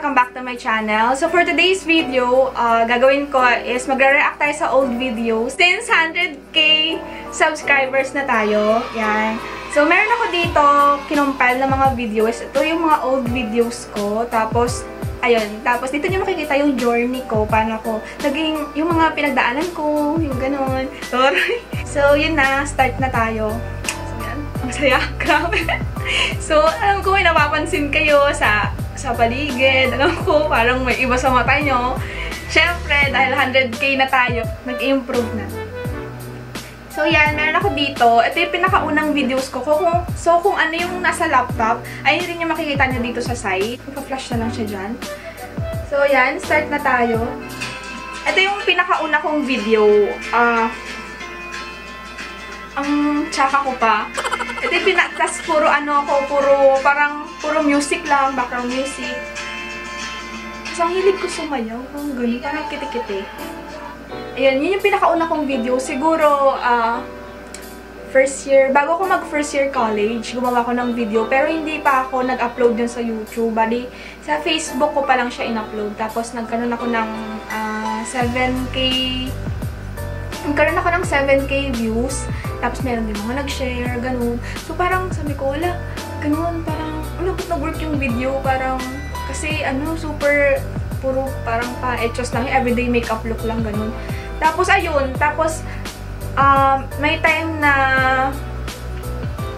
Welcome back to my channel. So for today's video, gagawin ko is magre-react tayo sa old videos. Since 100k subscribers na tayo. Yan. So meron ako dito kinumpile ng mga videos. Ito yung mga old videos ko. Tapos, ayun. Tapos dito nyo makikita yung journey ko. Paano ako naging, yung mga pinagdaanan ko. Yung ganun. So yun na. Start na tayo. So yan. Ang saya. Grabe. So, alam ko may napapansin kayo sa paligid. Alam ko, parang may iba sa mata nyo. Siyempre, dahil 100k na tayo, nag-improve na. So, yan. Meron ako dito. Ito yung pinakaunang videos ko. So, kung ano yung nasa laptop, ayun rin yung makikita nyo dito sa side. Ipa-flash na lang siya dyan. So, yan. Start na tayo. Ito yung pinakauna kong video. Ang tsaka ko pa. Ito yung pinaktas, puro ano ako, puro music lang, background music. Kasi ang hilig ko sumayaw, parang ganun, parang kiti-kiti. Ayan, yun yung pinakauna kong video. Siguro, first year, bago ako mag-first year college, gumawa ko ng video, pero hindi pa ako nag-upload dun sa YouTube. Bali, sa Facebook ko pa lang siya in-upload. Tapos, nagkaroon ako ng 7k views. Tapos meron din mga nag-share, ganun. So parang sabi ko, wala, ganun, parang, ba't nag-work yung video? Parang, kasi ano, super, puro parang pa-etchos lang, everyday makeup look lang, ganun. Tapos ayun, may time na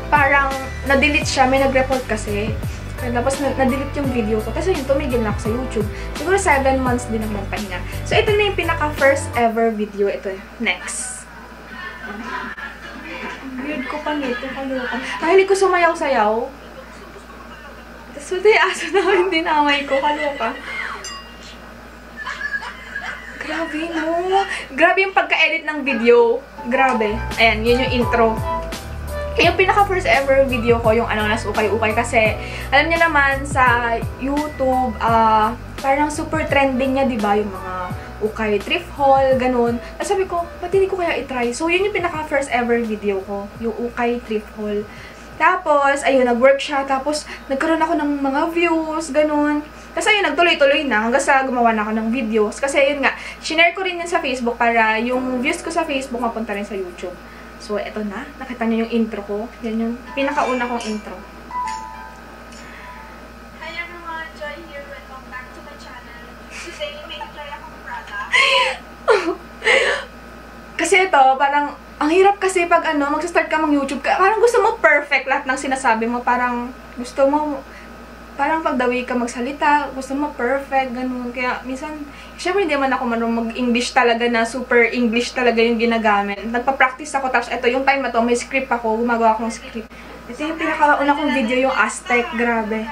parang na-delete siya, may nag-report kasi. Tapos na-delete yung video ko. Tapos yun, tumigil na ako sa YouTube. Siguro 7 months din ang magpahinga. So ito na yung pinaka-first ever video. Ito, next. Weird ko pa nito, kaloka. Mahilig ko sumayaw-sayaw. Tapos ito yung aso namin dinamay ko, kaloka. Grabe, no? Grabe yung pagka-edit ng video. Grabe. Ayan, yun yung intro. Yung pinaka-first ever video ko, yung ano, nas ukay-ukay. Kasi, alam niyo naman, sa YouTube, parang super trending niya, diba? Yung mga ukay thrift haul, ganun. Tapos sabi ko, ba't hindi ko kaya itry? So, yun yung pinaka-first ever video ko. Yung ukay thrift haul. Tapos, ayun, nag-work siya. Tapos, nagkaroon ako ng mga views, ganun. Tapos, ayun, nagtuloy-tuloy na hanggang sa gumawa na ako ng videos. Kasi, ayun nga, shinare ko rin yun sa Facebook para yung views ko sa Facebook mapunta rin sa YouTube. So, eto na. Nakita niyo yung intro ko. Yan yung pinakauna kong intro. Hi everyone! Joy here. Welcome back to my channel. Today, may try akong product. Kasi ito, parang, ang hirap kasi pag ano, mag-start ka mag-YouTube ka. Parang gusto mo perfect lahat ng sinasabi mo. Parang gusto mo, parang pag dawi ka magsalita, gusto mo perfect, ganun. Kaya minsan, syempre hindi man ako marunong mag-English talaga na super English talaga yung ginagamit. Nagpa-practice ako, tapos ito yung time na to, may script ako, gumagawa akong script. Ito yung pinakauna kong video, yung Aztec, grabe.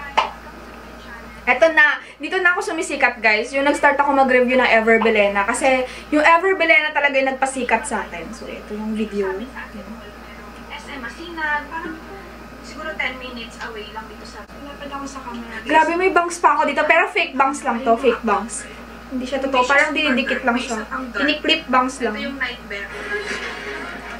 Ito na, dito na ako sumisikat guys, yung nag-start ako mag-review ng Ever Belena. Kasi yung Ever Belena talaga yung nagpasikat sa atin. So ito yung video. SM Masinag, parang siguro 10 minutes away lang dito sa... Pinapad ako sa camera. Grabe, may bangs pa ako dito. Pero fake bangs lang to. Fake bangs. Hindi siya totoo. Parang dinidikit lang siya. Ini-clip bangs lang. Ito yung night bear.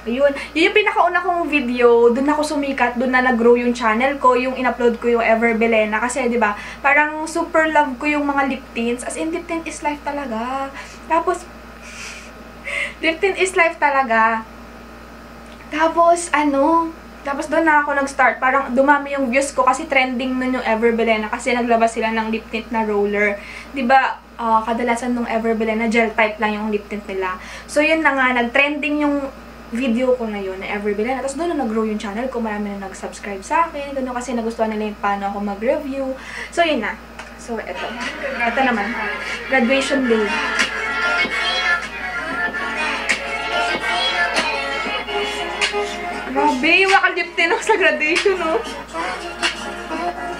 Ayun. Yun yung pinakauna kong video. Doon ako sumikat. Doon na nag-grow yung channel ko. Yung in-upload ko yung Ever Belena. Kasi, di ba, parang super love ko yung mga lip tints. As in, lip tint is life talaga. Tapos, lip tint is life talaga. Tapos, tapos doon na ako nag-start. Parang dumami yung views ko kasi trending nun yung Ever Belena kasi naglabas sila ng lip tint na roller. Diba, kadalasan nung Ever Belena, gel type lang yung lip tint nila. So yun na nga, nag-trending yung video ko ngayon na Ever Belena. Tapos doon na nag-grow yung channel ko. Marami na nag-subscribe sa akin. Doon kasi nagustuhan nila yung paano ako mag-review. So yun na. So eto. Eto naman. Graduation day. Grabe, yung makalip din ako sa graduation, no?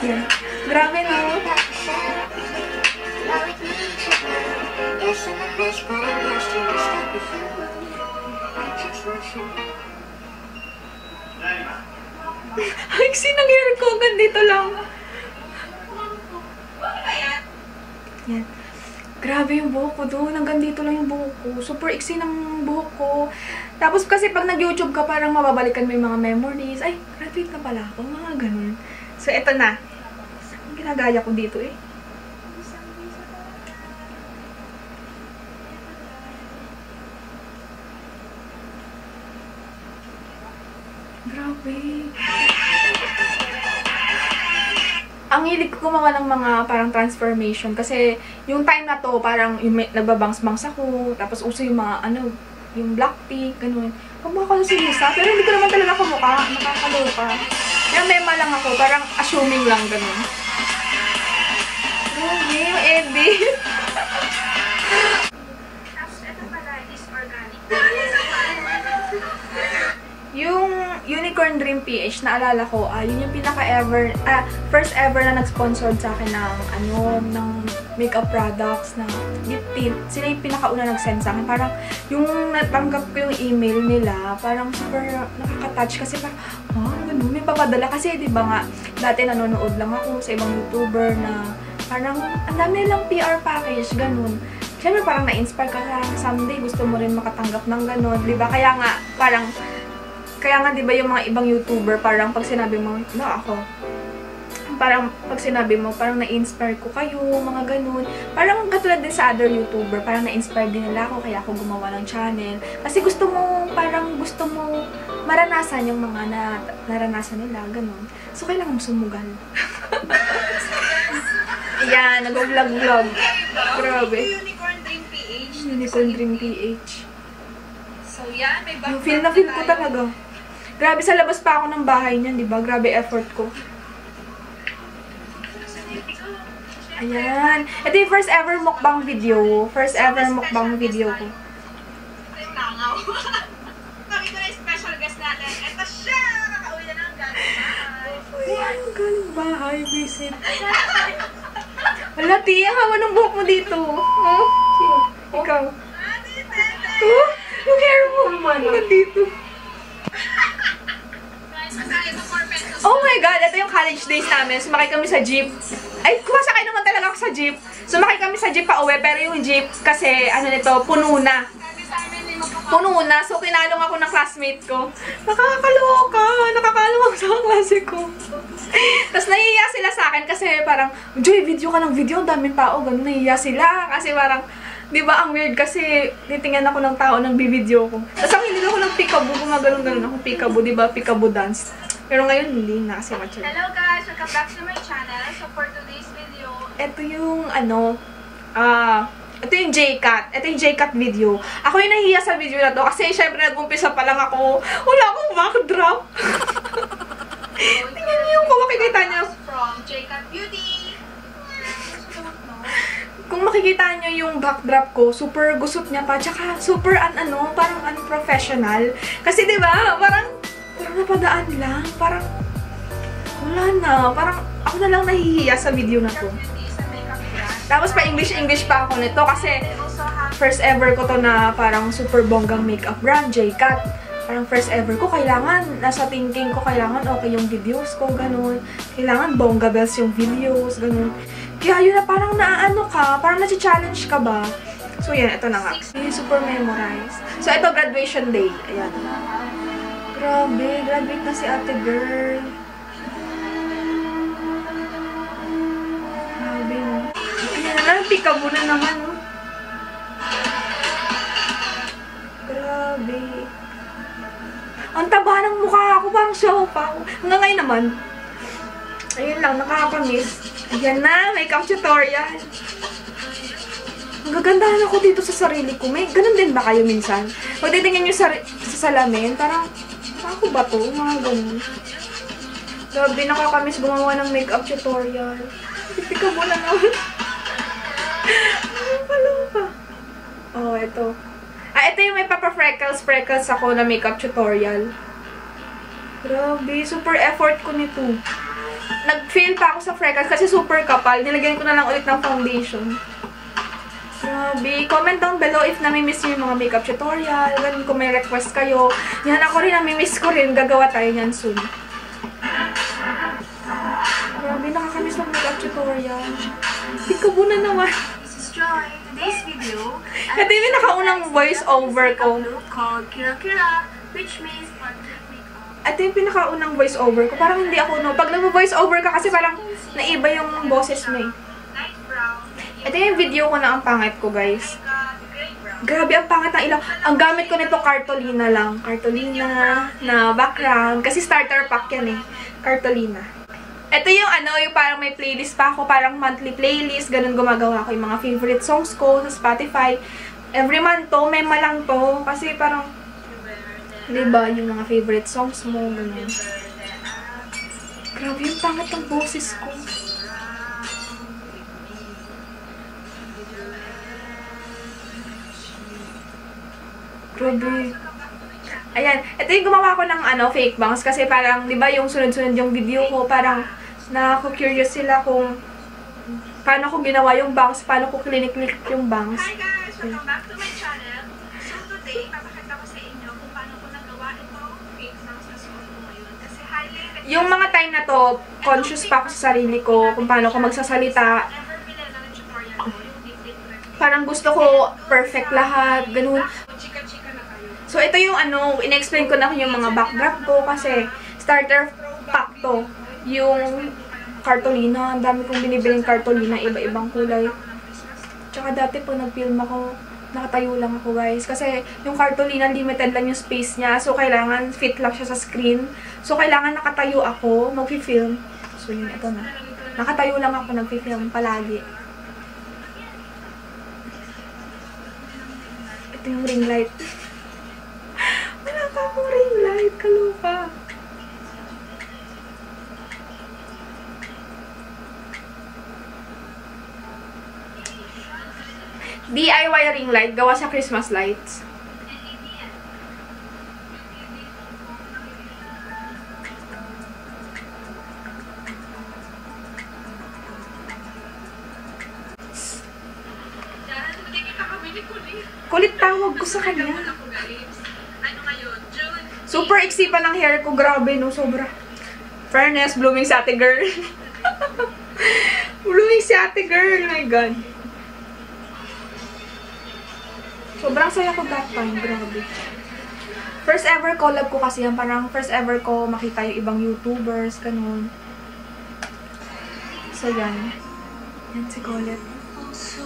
Yan. Grabe, no? Ay, sinang hair ko, ganito lang. Yan. Grabe yung buhok ko doon. Hanggang dito lang yung buhok ko. Super iksi ng buhok ko. Tapos kasi pag nag-YouTube ka, parang mababalikan mo yung mga memories. Ay, graduate na pala ako. Mga ganun. So, eto na. Ang ginagaya ko dito eh. Grabe. Ang hilig ko gumawa ng mga parang transformation kasi yung time na to parang yung nagbabangs-bangs ako, tapos uso yung mga yung Blackpink, ganun. Kamukha ko si Lisa, pero hindi ko naman talaga kamukha. Nakakaloka. Kaya mema lang ako, parang assuming lang, ganun. Grabe, yung edit. Tapos ito pala is organic. Yung Unicorn Dream PH, naalala ko, yun yung first ever na nag-sponsored sa akin ng makeup products na lip tint. Sila yung pinakauna nag-send sa akin. Parang, yung natanggap ko yung email nila, parang super nakaka-touch kasi parang, ganun, may papadala. Kasi, di ba nga, dati nanonood lang ako sa ibang YouTuber na parang, ang dami lang PR package, ganun. Siyempre, parang na-inspire ka na someday gusto mo rin makatanggap ng ganun, di ba? Kaya nga, di ba yung mga ibang YouTuber, parang pag sinabi mo, parang pag sinabi mo, parang na-inspire ko kayo, mga ganun. Parang katulad din sa other YouTuber, parang na-inspire din nila ako, kaya ako gumawa ng channel. Kasi gusto mo maranasan yung mga naranasan nila, ganun. So, kailangan mo sumugal. Yan, nag-vlog-vlog. Grabe. Unicorn Dream PH. Unicorn Dream PH. So, yan. May background Feel na feel ko talaga. Grabe, sa labas pa ako ng bahay niyan, di ba? Grabe effort ko. Ayan. Ito yung first ever mukbang video. First ever mukbang video ko. Yung langaw. Kami ko na yung special guest natin. Ito siya! Nakakauwi na ng galing bahay. Ayan, galing bahay. Visit. Wala, Tia. Hawa ng buhok mo dito. Oh? Sino? Ikaw. Oh? Yung hair mo. Hanggang dito. Oh my God! Ito yung college days namin. Sumakay kami sa jeep. Ay, kumasakay naman talaga ako sa jeep. Sumakay kami sa jeep pa uwi, pero yung jeep kasi, puno na. Puno na. So, kinalong ako ng classmate ko. Nakakaloka. Nakakalong ako sa klase ko. Tapos, nahihiya sila sa akin kasi parang, Joy, video ka ng video. Ang daming tao. Ganun, nahihiya sila. Kasi parang, di ba, ang weird kasi titingnan ako ng tao ng bibideo ko. Tapos, ang hindi ako ng peekaboo. Gumagano'n-ganon ako peekaboo. Di ba, peekaboo dance. Pero ngayon, hindi na kasi mature. Hello guys! Welcome back to my channel. So for today's video, Ito yung ito yung J-Cut. Ito yung J-Cut video. Ako yung nahihiya sa video na to kasi syempre nag-umpisa pa lang ako. Wala akong backdrop. Tingnan niyo yung kung makikita niyo. from J-Cut Beauty. Kung makikita niyo yung backdrop ko, super gusot niya pa. Tsaka super parang unprofessional. Kasi diba, parang napadaan lang. Parang wala na. Parang ako na lang nahihiya sa video na to. Tapos pa English pa ako nito kasi first ever ko to na parang super bonggang makeup brand, J-Cut. Parang first ever ko, kailangan, nasa thinking ko, kailangan okay yung videos ko, ganun. Kailangan bongga bells yung videos, ganun. Kaya yun na parang parang nasi-challenge ka ba? So yan, ito na nga. Super memorize. So ito, graduation day. Ayan. Grabe, graduate na si ate girl. Grabe, no? Ayan na, peekaboo na naman, no? Grabe. Ang taba ng mukha ako, parang siopaw. Hanggang ngayon naman. Ayun lang, nakakamiss. Ayan na, makeup tutorial. Magagandahan ako dito sa sarili ko. May ganun din ba kayo minsan? Pag titingin nyo sa salamin, parang ako ba to? Mga ganun. Grabe, nakakamiss gumawa ng makeup tutorial. Pipika mo na naman. Nakakaloka. Oh, ito. Ito yung may papa-freckles ako na makeup tutorial. Grabe, super effort ko nito. Nag-fail pa ako sa freckles kasi super kapal. Nilagyan ko na lang ulit ng foundation. Grabe. Comment down below if nami-miss nyo yung mga makeup tutorial. Ganun kung may request kayo. Yan, ako rin, nami-miss ko rin. Gagawa tayo yan soon. Grabe, nakakamiss ng makeup tutorial. Peekaboo na naman. This is Joy. Today's video, Ito yung nakaunang voice over ko. called Kira Kira, which means portrait makeup. Ito yung pinakaunang voice over ko. Parang hindi ako, no. Pag nag-voice over ka kasi parang naiba yung boses mo eh. Light brown. Ito yung video ko na ang pangit ko, guys. Gray brown. Grabe, ang pangit ng ilaw. Ang gamit ko nito, Cartolina lang. Cartolina na background. Kasi starter pack yan eh. Cartolina. Ito yung yung parang may playlist pa ako. Parang monthly playlist. Ganun gumagawa ko yung mga favorite songs ko sa Spotify. Every month to, may malang to. Kasi parang, diba, yung mga favorite songs mo. Ganun. Grabe, yung pangit ng boses ko. Grabe. Ayan. Ito yung gumawa ko ng fake bangs. Kasi parang, di ba yung sunod-sunod yung video ko, parang nakaka-curious sila kung paano ko ginawa yung bangs, paano ko klinik-klik yung bangs. Hi guys! Welcome back to my channel. So today, papakita ko sa inyo kung paano ko nagawa itong fake bangs na suot ko ngayon. Kasi highly recommended. Yung mga time na to, conscious pa ako sa sarili ko kung paano ko magsasalita. Never pinala ng tutorial ko, yung deep Parang gusto ko perfect lahat, ganun. chika-chika na tayo. So, ito yung in-explain ko na yung mga backdrop ko kasi starter pack to. Yung Cartolina, ang dami kong binibiling Cartolina, iba-ibang kulay. Tsaka dati po nag-film ako, nakatayo lang ako guys. Kasi yung Cartolina, limited lang yung space niya. So, kailangan fit lang siya sa screen. So, kailangan nakatayo ako, mag-film. So, yun, ito na. Nakatayo lang ako, nag-film palagi. Ito yung ring light. Wala pa akong ring light. Kalupa. DIY ring light. Gawa sa Christmas lights. Kulit tawag ko sa kanya. Super iksi pa ng hair ko. Grabe, no? Sobra. Fairness, blooming si ate girl. Blooming si ate girl. Oh my God. Sobrang saya ko that time. Grabe. First ever collab ko kasi yan. Parang first ever ko makita yung ibang YouTubers. Ganun. So, yan. Yan si Colette.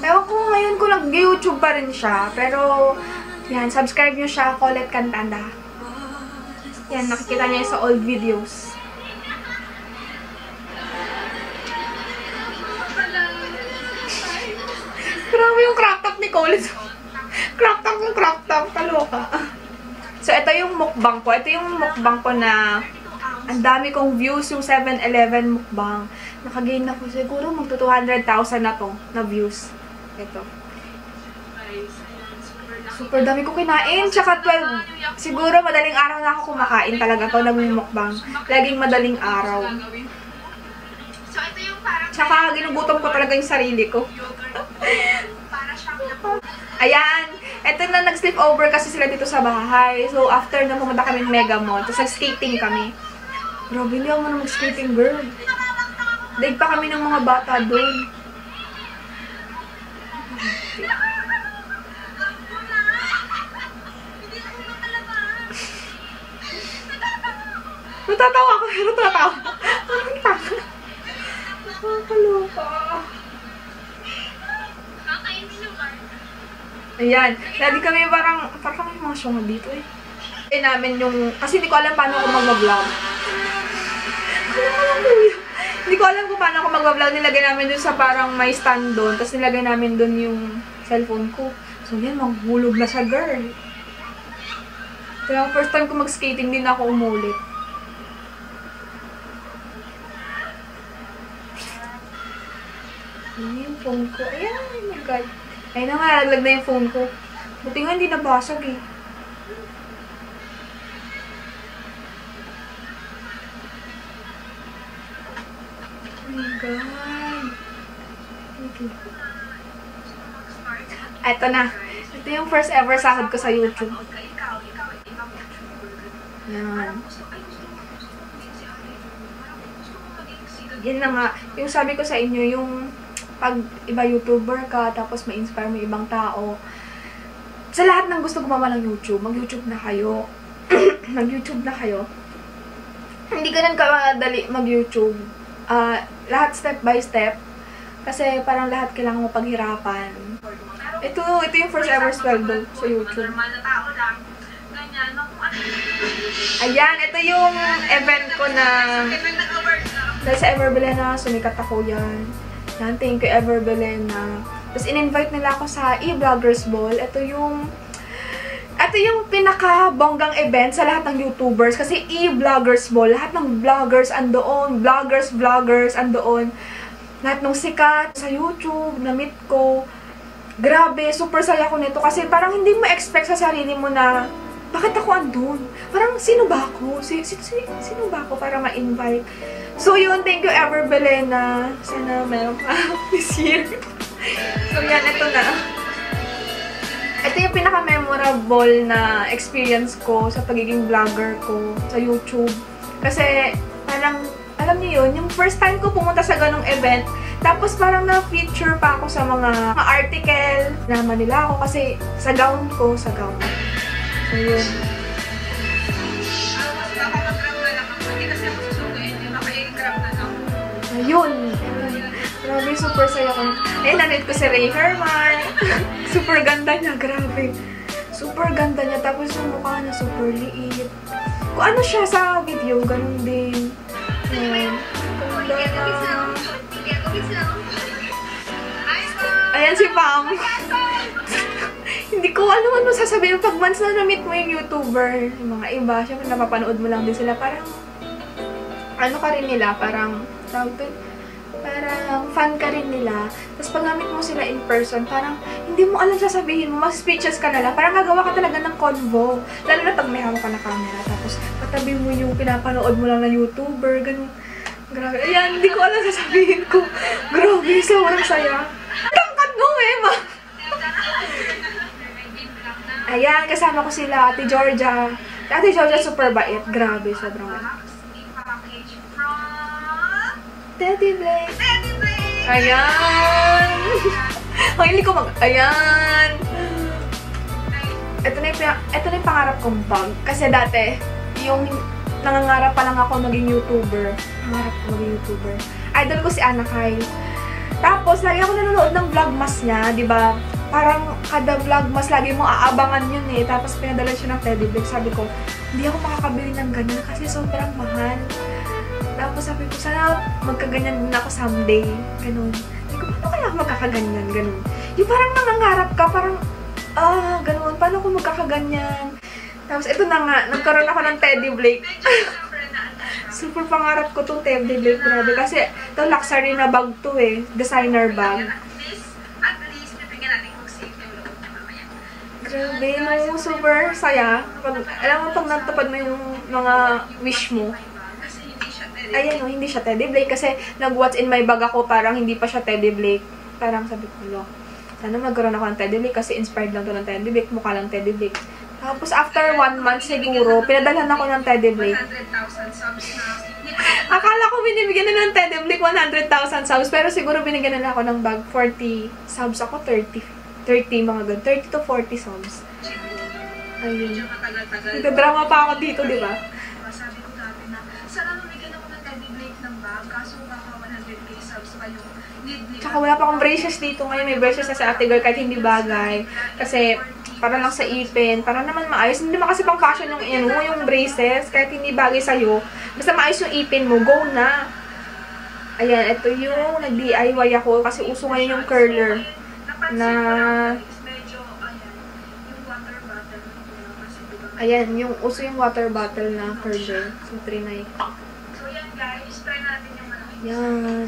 Ewan ko ngayon kung nag-YouTube pa rin siya. Pero, yan. Subscribe nyo siya. Colette Cantanda. Yan. Nakikita niya sa old videos. Grabe yung crop top ni Colette. Crop top yung crop top. Kaloka. So, ito yung mukbang ko. Ito yung mukbang ko na ang dami kong views. Yung 7-11 mukbang. Nakagain na ko siguro magto 200,000 na to na views. Ito. Super dami ko kinain. Tsaka 12. Siguro madaling araw na ako kumakain talaga to. Nagmumukbang. Laging madaling araw. Tsaka ginugutom ko talaga yung sarili ko. Ayan. Ito na nag-sleep over kasi sila dito sa bahay. So after na pumunta kami ng Mega Mall. Tapos nag-skating kami. Grabe, hindi ako na mag-skating girl. Daig pa kami ng mga bata doon. Natatawa ako, pero natatawa. Nakakaloka. Ayan. Lagi kami parang kami mga syunga dito eh. Namin yung, kasi hindi ko alam paano ako mag-vlog. Hindi ko alam kung paano ako mag-vlog. Nilagay namin dun sa parang may stand doon. Tapos nilagay namin dun yung cellphone ko. So yan, maghulog na siya, girl. Kaya first time ko mag-skating, din ako umulit. Ayan yung phone ko. Ayan, oh my God. Ayun na nga, nalaglag na yung phone ko. Buti nga hindi nabasag eh. Oh my God. Okay. Ito na. Ito yung first ever sahod ko sa YouTube. Yan. Yan na nga. Yung sabi ko sa inyo, yung pag iba YouTuber ka, tapos ma-inspire mo ibang tao. Sa lahat ng gusto gumawa ng YouTube, mag-YouTube na kayo. Mag-YouTube na kayo. Hindi ganun kadali mag-YouTube. Lahat step by step. Kasi parang lahat kailangan mo paghirapan. Ito yung first ever sweldo sa YouTube. Normal na tao lang. Ganyan, no? Kung ano. Ayan, ito yung event ko na dahil sa Ever Belena, sumikat ako yan. Yan, thank you Ever Belena. Tapos in-invite nila ako sa E-Vloggers Ball. Ito yung pinaka-bonggang event sa lahat ng YouTubers. Kasi E-Vloggers Ball, lahat ng vloggers andoon, vloggers andoon. Lahat ng sikat sa YouTube, na-meet ko. Grabe, super saya ko nito kasi parang hindi mo expect sa sarili mo na bakit ako andun? Parang sino ba ako? Sino ba ako para ma-invite? So yun, thank you Ever Belena. Sana meron ka this year. So yan, ito na. Ito yung pinaka-memorable na experience ko sa pagiging vlogger ko sa YouTube. Kasi parang, alam niyo yun, yung first time ko pumunta sa ganong event, tapos parang na-feature pa ako sa mga article. Naman nila ako kasi sa gown ko, sa gown. So, yun. Ayun. Grabe, super saya ko. Ayun, nalit ko si Ray Herman. Super ganda niya, grabe. Super ganda niya. Tapos yung mukha niya, super liit. Kung ano siya sa video, ganun din. Ayan. Ayan si Pam. Hindi ko alam ano sasabihin. Pag once na na-meet mo yung YouTuber, yung mga iba, syempre napapanood mo lang din sila. Parang, ano ka rin nila, parang, parang fan ka rin nila. Tapos pag na-meet mo sila in person, parang, hindi mo alam sasabihin mo, mas speeches ka na lang. Parang gagawa ka talaga ng convo. Lalo na pag may hawak ka na camera. Tapos, katabi mo yung pinapanood mo lang na YouTuber, ganun. Grabe. Ayan, hindi ko alam sasabihin ko. Grabe, sobrang saya. Tangkad mo ma. Ayan, kasama ko sila, Ate Georgia. Ate Georgia super bait. Grabe, sobrang bait. Teddy Blake. Ayan. Ang hindi ko ayan. Ito na yung pangarap kong bag. Kasi dati, yung nangangarap pa lang ako maging YouTuber. Nangangarap ko maging YouTuber. Idol ko si Anakay. Tapos, lagi ako nanonood ng vlogmas niya, di ba? Parang kada vlogmas, lagi mo aabangan yun eh. Tapos, pinadala siya ng Teddy Blake. Sabi ko, hindi ako makakabili ng ganyan kasi sobrang mahal. Tapos, sabi ko, sana magkaganyan din ako someday. Ganun. Sabi ko, paano kaya ako magkakaganyan? Ganun. Yung parang nangangarap ka, parang, ganun. Paano ako magkakaganyan? Tapos, ito na nga, nagkaroon ako ng Teddy Blake. Super pangarap ko itong Teddy Blake, grabe. Kasi, ito luxury na bag to eh. Designer bag. At least, nabigyan natin kung safe yung loob na mamaya. Grabe, no? Super saya. Alam mo, pag natupad mo yung mga wish mo. Ayan, no, hindi siya Teddy Blake. Kasi, nag-what's in my bag ako, parang hindi pa siya Teddy Blake. Parang sabi ko, sana magkaroon ako ng Teddy Blake kasi inspired lang to ng Teddy Blake. Mukha lang Teddy Blake. Tapos, after 1 month siguro, pinadalhan ako ng Teddy Blake. 100,000 subs na. Akala ko binibigyan na ng Teddy Blake 100,000 subs, pero siguro binigyan na ako ng bag 40 subs ako, 30 mga ganun. 30 to 40 subs. Ayun. Nagdadrama pa ako dito, di ba? Sabi ko dati na, sana namigyan ako ng Teddy Blake ng bag, kaso baka 100k subs pa yung need nila. Tsaka wala pa akong braces dito. Ngayon may braces na sa Ate Girl kahit hindi bagay. Kasi, para lang sa ipin, para naman maayos. Hindi naman kasi pang fashion yung braces, kahit hindi bagay sa'yo. Basta maayos yung ipin mo, go na! Ayan, ito yung nag-DIY ako kasi uso ngayon yung curler na... Ayan, yung uso yung water bottle na curler. So, trinay ko. So, yan guys, try natin yung malaki. Yan.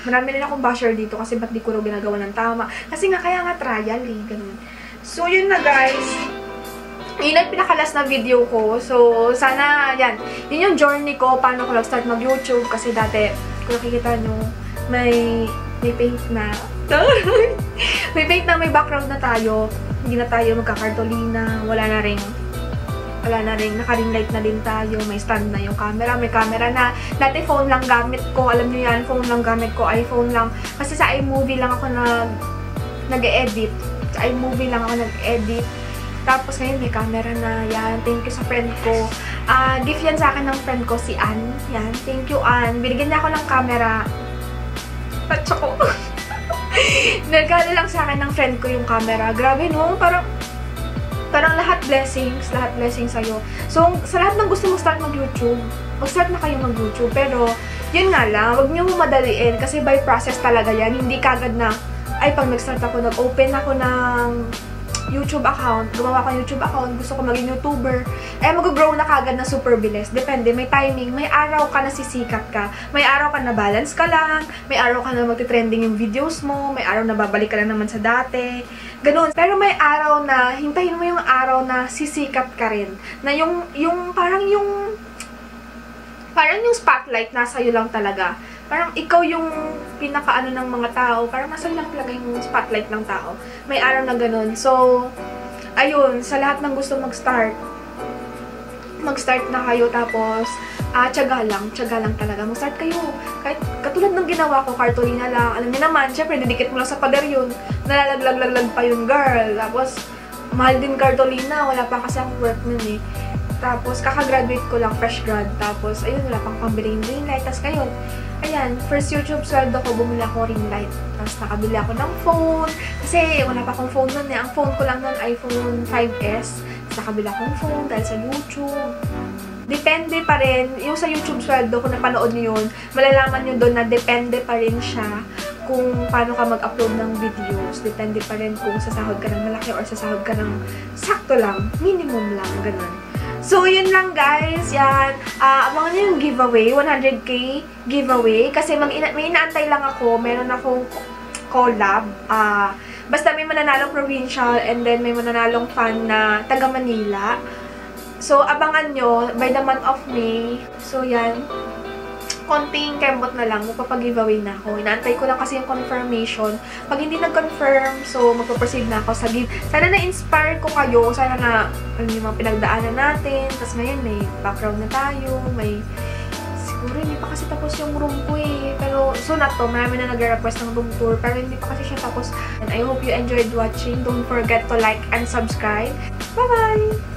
Marami rin akong basher dito kasi ba't di ko rin ginagawa ng tama. Kasi nga, kaya nga trial eh. Ganun. So, yun na guys. Yun ang pinakalas na video ko. So, sana, yan. Yun yung journey ko, paano ko nag-start mag-YouTube. Kasi dati, kung nakikita nyo, may paint na. May paint na, may background na tayo. Hindi na tayo magkakartolina. Wala na rin, naka-ring light na din tayo, may stand na yung camera, may camera na. Dati phone lang gamit ko, alam nyo yan, phone lang gamit ko, iPhone lang. Kasi sa iMovie lang ako nag-edit. Sa iMovie lang ako nag-edit. Tapos ngayon may camera na, yan. Thank you sa friend ko. Gift yan sa akin ng friend ko, si Ann. Yan, thank you Ann. Binigyan niya ako ng camera. Patso ko. Nagkala lang sa akin ng friend ko yung camera. Grabe, no? Parang lahat blessings sa'yo. So, sa lahat ng gusto mag-start mag-YouTube, mag-start na kayo mag-YouTube. Pero, yun nga lang, huwag niyo madaliin kasi by process talaga yan. Hindi kagad na, ay, pag nag-start ako, nag-open ako ng YouTube account, gumawa ko ng YouTube account, gusto ko maging YouTuber, mag-grow na kagad na super bilis. Depende, may timing, may araw ka na sisikat ka, may araw ka na balance ka lang, may araw ka na magti-trending yung videos mo, may araw na babalik ka lang naman sa dati, ganun. Pero may araw na, hintayin mo yung araw na sisikat ka rin, na yung parang yung spotlight nasa iyo lang talaga. Parang ikaw yung pinakaano ng mga tao. Parang nasa lang talaga yung spotlight ng tao. May araw na ganun. So, ayun, sa lahat ng gusto mag-start na kayo. Tapos, tiyaga lang talaga. Mag-start kayo. Kahit katulad ng ginawa ko, cartolina lang. Alam niyo naman, syempre, didikit mo lang sa pader yun. Nalalaglag pa yun, girl. Tapos, mahal din cartolina. Wala pa kasi ang work nun eh. Tapos, kakagraduate ko lang, fresh grad. Tapos, ayun, wala pang pambili yung ring light. Tapos, ngayon, ayan, first YouTube sweldo ko, bumili ako ring light. Tapos, nakabili ako ng phone. Kasi, wala pa akong phone nun eh. Ang phone ko lang nun, iPhone 5S. Tapos, nakabili akong phone dahil sa YouTube. Depende pa rin. Yung sa YouTube sweldo, kung napanood nyo yun, malalaman nyo doon na depende pa rin siya kung paano ka mag-upload ng videos. Depende pa rin kung sasahod ka ng malaki or sasahod ka ng sakto lang, minimum lang, ganun. So, yun lang guys. Yan. Abangan nyo yung giveaway. 100k giveaway. Kasi may inaantay lang ako. Meron akong collab. Basta may mananalong provincial and then may mananalong fan na taga Manila. So, abangan nyo by the month of May. So, yan. Konting kembot na lang, magpapag-giveaway na ako. Inaantay ko lang kasi yung confirmation. Pag hindi nag-confirm, so magpaproceed na ako sa give. Sana na-inspire ko kayo. Sana na yung mga pinagdaanan natin. Tapos ngayon, may background na tayo. May, siguro hindi pa kasi tapos yung room ko eh. Pero soon na to, marami na nag-request ng room tour. Pero hindi pa kasi siya tapos. And I hope you enjoyed watching. Don't forget to like and subscribe. Bye-bye!